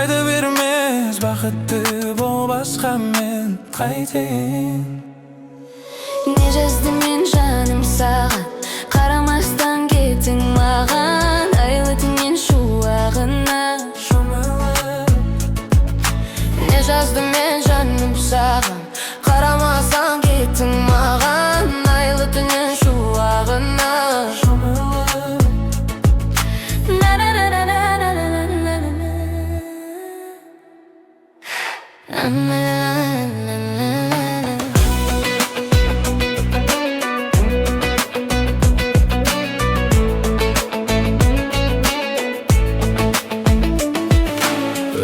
de vermez бақытты бол басқа мен қайтейін. Не жаздым мен жаным саған, қарамастан кеттің маған. Айлы түннен шуағына шомылып. Не жаздым мен жаным саған, қарамастан кеттің маған. Айлы түннен шуағына шомылып.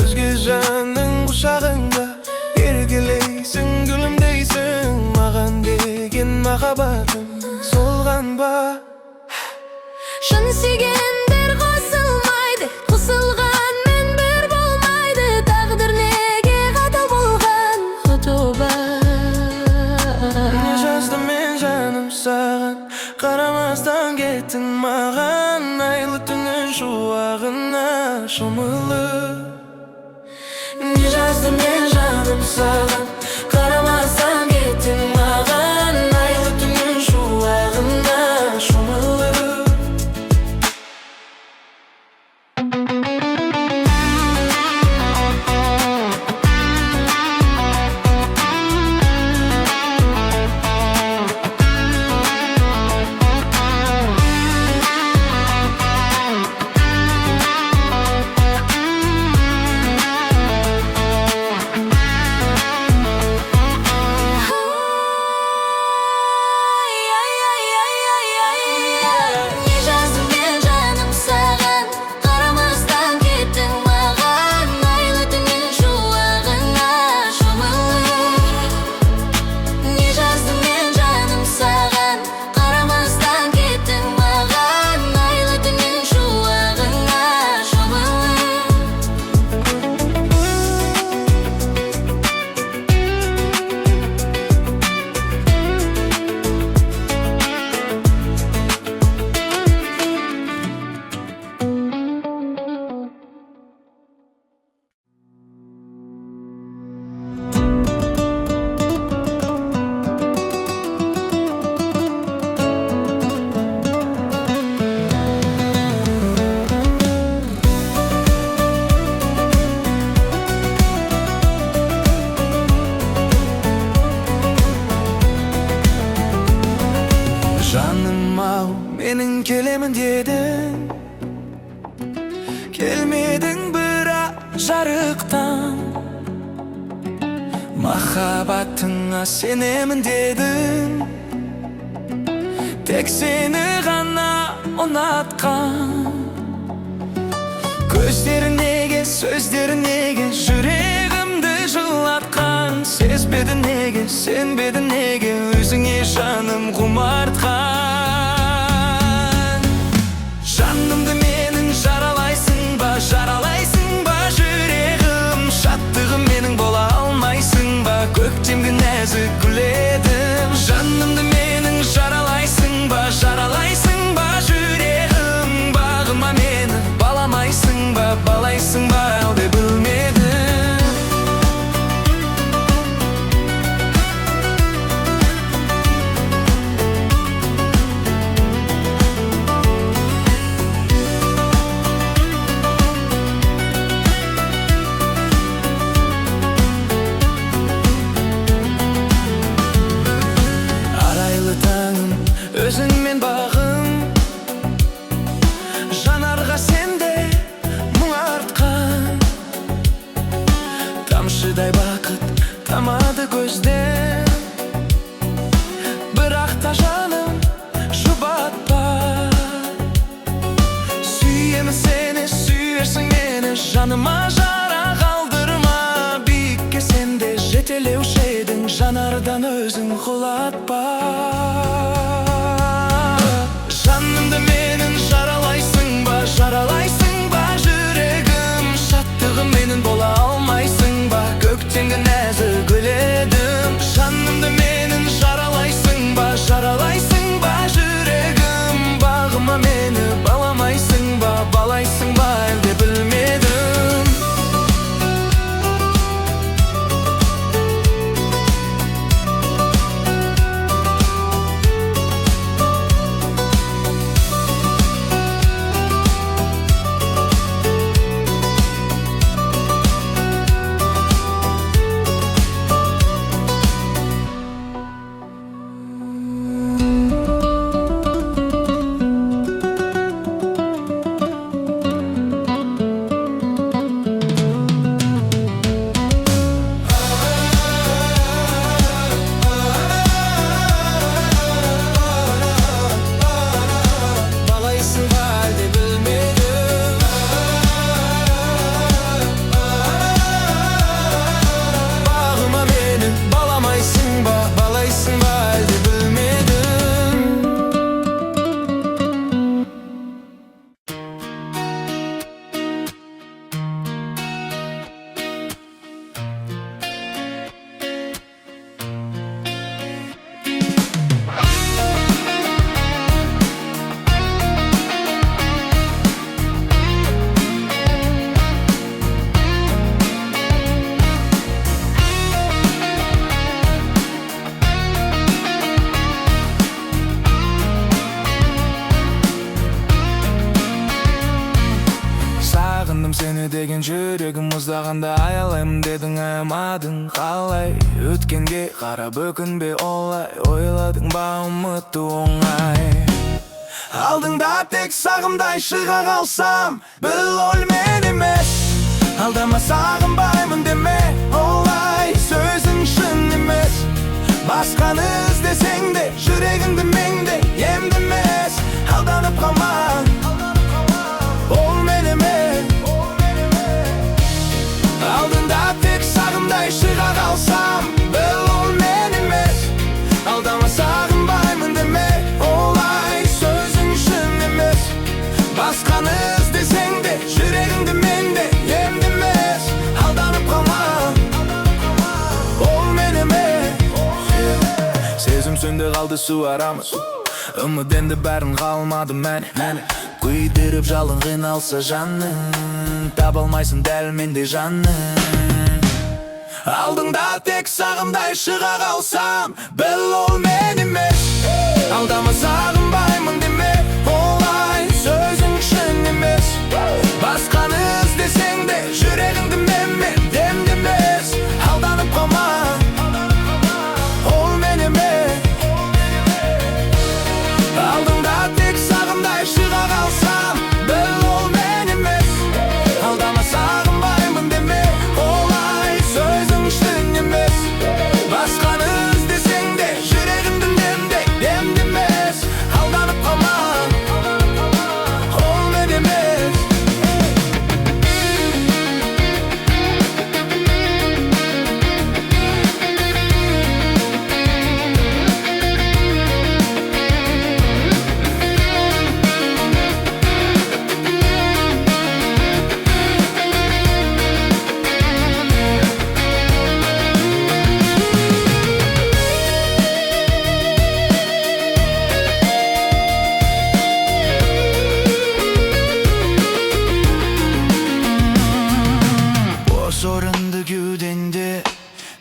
Өзге жанның құшағында еркелейсің, күлімдейсің. Маған деген махаббатым солған ба? Шын сүйгендер қосылмайды, қосылғанмен бір болмайды. Тағдыр неге қатал болған құтоба. Не жаздым мен жаным саған, қарамастан кеттің маған. Айлы түннің шуағына шомылып. Не жаздым мен жаным саған, қарамастан кеттің маған. Айлы түннің шуағына шомылып. Жаным ау, менің келемін дедің, келмедің бірақ жарықтан. Махаббатыңа сенемін дедің, тек сені ғана ұнатқан. Көздерің неге, сөздерің неге жүрегімді жылатқан. Сезбедің неге, сенбедің неге өзіңе жаным құмартқан. Жанымды менің жаралайсың ба, жаралайсың ба жүрегім. Шаттығым менің бола алмайсың ба, көктемгі нәзік гүл едім. Жанымды менің жаралайсың ба, жаралайсың ба жүрегім. Бағыма мені баламайсың ба, балайсың ба әлде білмедім. Арайлы таңым, өзіңмен бағым. Жанарға сенде мұң артқан. Тамшыдай бақыт тамады көзден, бірақ та жаным жұбатпа. Сүйемін сені, сүйерсің мені, жаныма жара қалдырма. Биікке сенде жетелеуші едің, жанардан өзің құлатпа. Жанымды менің жаралайсың ба, жаралайсың ба жүрегім. Шаттығым менің бола алмайсың ба, көктемгі нәзік гүл едім. Жанымды менің жаралайсың ба, жаралайсың ба жүрегім. Бағыма мені баламайсың ба, балайсың ба әлде білмедім. Ұзағанда аялаймын дедің, аямадың қалай? Өткенге қарап өкінбе олай, ойладың ба ұмыту оңай? Алдыңда тек сағымдай шыға қалсам, біл ол мен емес. Алдама сағынбаймын деме олай, сөзің шын емес. Басқаны іздесең де, жүрегіңді менде емдемес. Алданып қалма, ол мен емес. Алдында тек сағымдай шыға қалсам, біл ол мен емес. Алдама сағынбаймын деме олай, сөзің шын емес. Басқаны іздесең де, жүрегіңді менде емдемес. Алданып қалма, ол мен емес. Сезім сөнді қалды су арамыз, үміт енді бәрін қалмады мәне. Күйдіріп жалын қиналса жаның, таба алмайсың дәл мендей жаның. Алдыңда тек сағымдай шыға қалсам, біл ол мен емес. Алдама сағынбаймын деме олай, сөзің шын емес. Басқаны іздесең де, жүрегіңді менмен демдемес. Алданып қалма, ол мен емес. Алдыңда тек сағымдай шыға қалсам, біл ол мен емес. Алдама сағынбаймын деме олай, сөзің шын емес. Басқаны іздесең де, жүрегімді менде демдемес. Алданып қалма, ол мен емес. Орынды кеуденде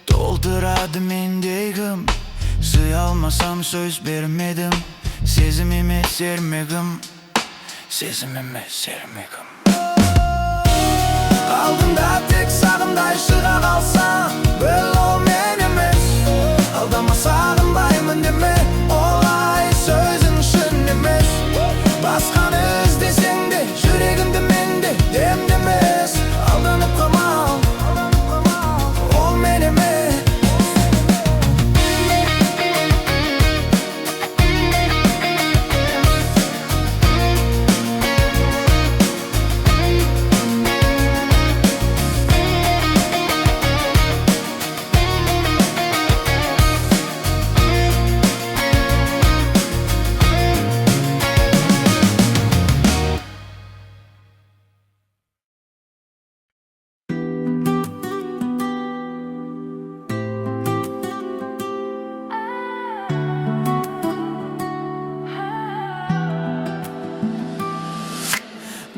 толтырады мендегім. Сый алмасам сөз бермедім, сезім емес сермегім, сезім емес сермегім. Алдыңда тек сағымдай шыға қалсам, біл ол мен емес. Алдама сағынбаймын деме олай, сөзің шын емес. Басқаны іздесең де, жүрегімді менде демдемес. Алданып қалма, ол мен емес.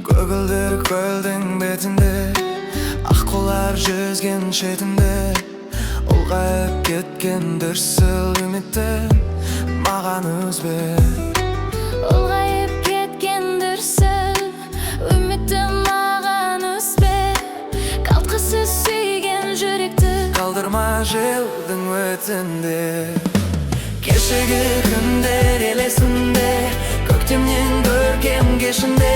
Көгілдір көлдің бетінде, аққулар жүзген шетінде, ұлғайып кеткен дүрсіл үміттің маған үзбе. Ұлғайып кеткен дүрсіл үміттің маған үзбе. Қалтқысыз сүйген жүректі Қалдырма желдің өтінде. Кешегі күндер елесінде, көктемнен көркем кешінде.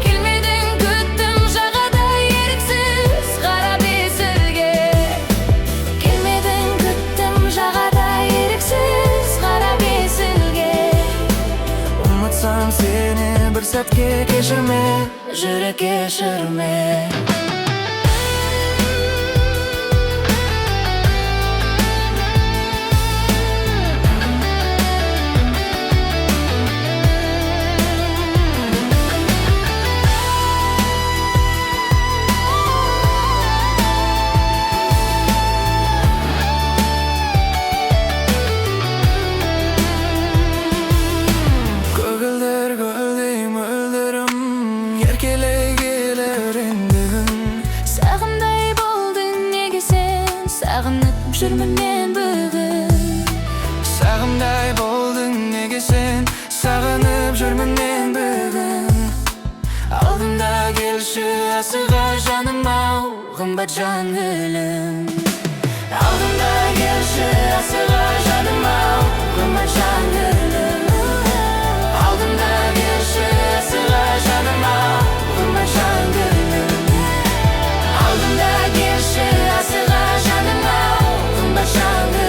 келмедің күттім жағадай еріксіз қарап есілге. Келмедің күттім жағадай еріксіз қарап есілге. Ұмытсам сені бір сәтке кешірме, Жүрек кешірме. Көгілдір көлдей мөлдірім, еркелей келер ендігін. Сағымдай болдың неге сен, сағынып жүрмін мен бүгін. Сағымдай болдың неге сен, сағынып жүрмін мен бүгін. Алдымда келші асыға жаным ау, Kımbat canım Aldımda gelişi asıla canım al Kımbat canım Aldımda gelişi asıla canım al Kımbat canım Aldımda gelişi asıla canım al Kımbat canım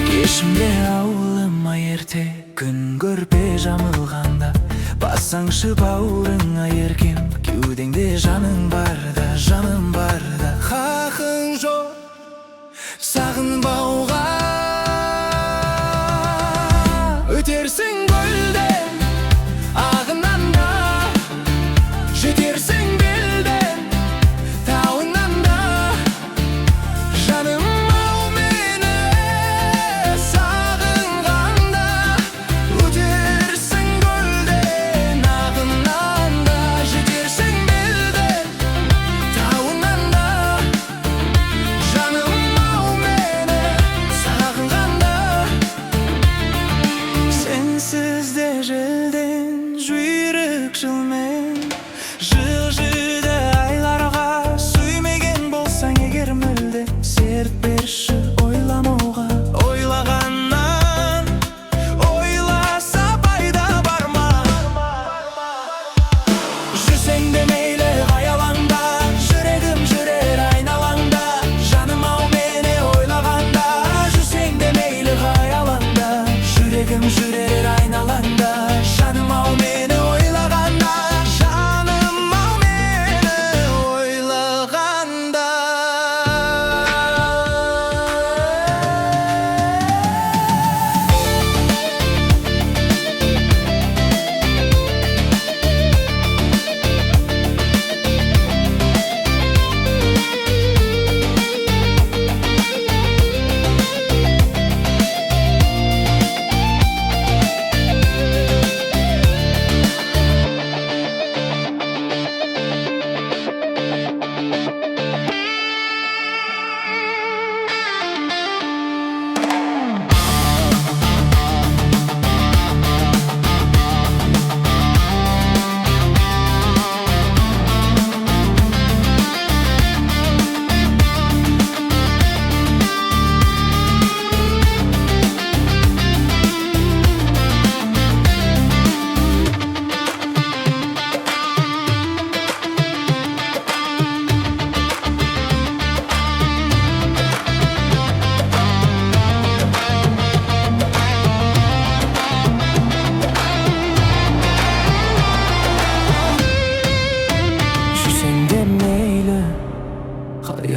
Кешімде ауылыма ерте күн көрпе жамылғанда бассаңшы бауырыңа еркем кеудеңде жаның барда хақың жоқ сағынбауға өтерсің көлден ағынан да жетерсің белден тауынан да жаным жылжыды айларға сүймеген болсаң егер мүлде серт берші ойламауға ойлағаннан ойласа пайда бар ма жүрсең де мейлі қай алаңда жүрегім жүрер айналаңда жаным ау мені ойлағанда жүрсең де мейлі қай алаңда жүрегім жүрер айналаңда жаным ау мені ойлағанда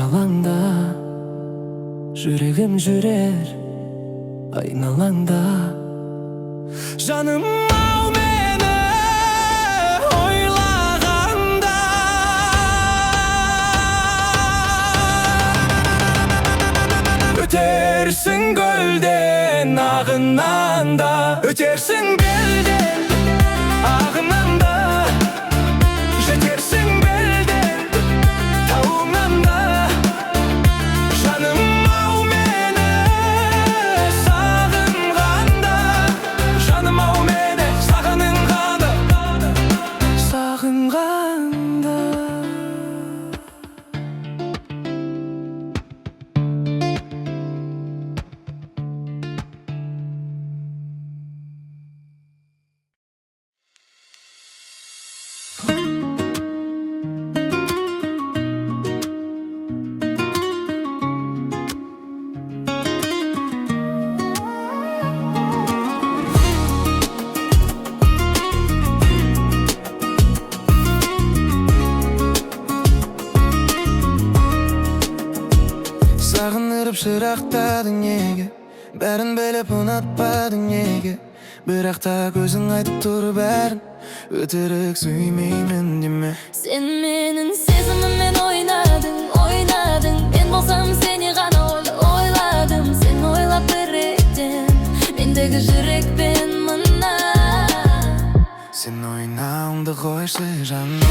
Алаңда жүрегім жүрер айналаңда жаным ау мені ойлағанда өтерсің көлден ағынан да өтерсің белден ағынан да жетерсің белден тауыңнан да жаным ау мені сағынғанда жаным ау мені сағынғанда шырақтадың неге? Бәрін біліп ұнатпадың неге? Бірақ та көзің айтып тұр бәрін, өтірік сүймеймін деме. Сен менің сезіміммен ойнадың, ойнадың. Мен болсам сені ғана ойладым. Сен ойлап бір реттен мендегі жүрекпен мына. Сен ойнауыңды қойшы жаным.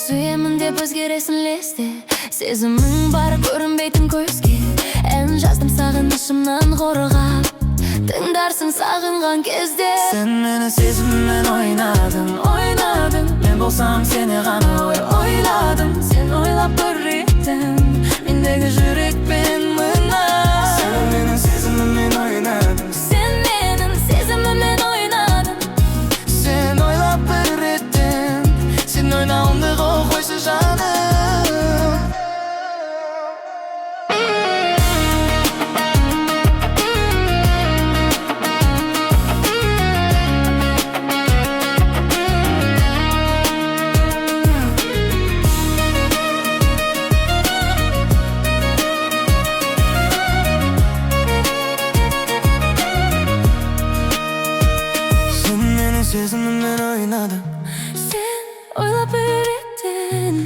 Сүйемін деп өзгересің лесте, сезімің бар көрінбейтін көзге. Ән жаздым сағынышымнан қорғап, тыңдарсың сағынған кезде. Сен мені сезіммен ойнадың, ойнадың. Мен болсам сені ғана ойладым. Сен ойлап бір реттен мендегі жүрекпен мына. Сен менің сезіміммен ойнадың, Сен менің сезіміммен ойнадың. сен ойлап бір реттен, сен ойнауыңды қойшы жаным. Sen menin сезіміммен ойнадың, Сен ойлап бір реттен,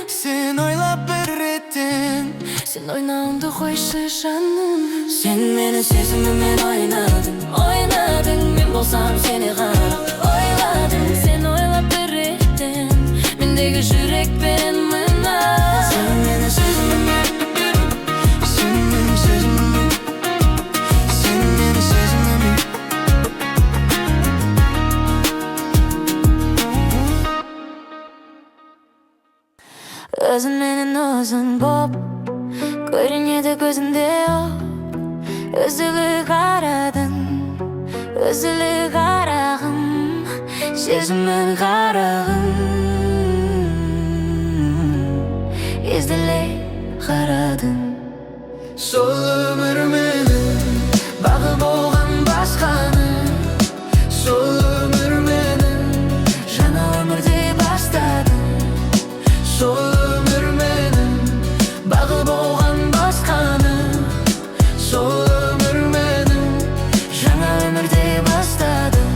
сен ойлап бір реттен. сен ойнауыңды қойшы жаным. Сен мені сезіміммен ойнадың, Ойнадың, мен болсам сені ғана ойладым. Сен ойлап бір реттен мендегі жүрекпен мына. сен мені сезіміммен, сен мені сезіміммен, сен мені сезіміммен. Өзің менің өзің боп көрінеді көзіңде оп. Үзілі қарадың, үзілі қарағым, сезімнің қарағым. Езделей қарадың. Сол өмірменің бағы болған басқаны, сол өмірменің Жаңа өмірде бастадың. сол өмірменің бағы болған басқаны, сол өмірменің Жаңа өмірде бастадың.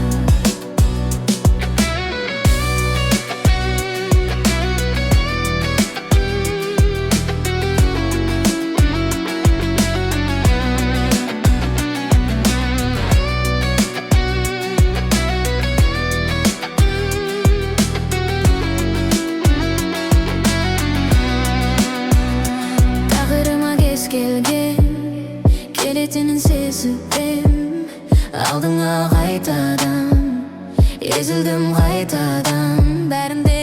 Тағдырыма кез келген келетінін сезіп алдыңа қайтадан, езілдім қайтадан. Бәрінде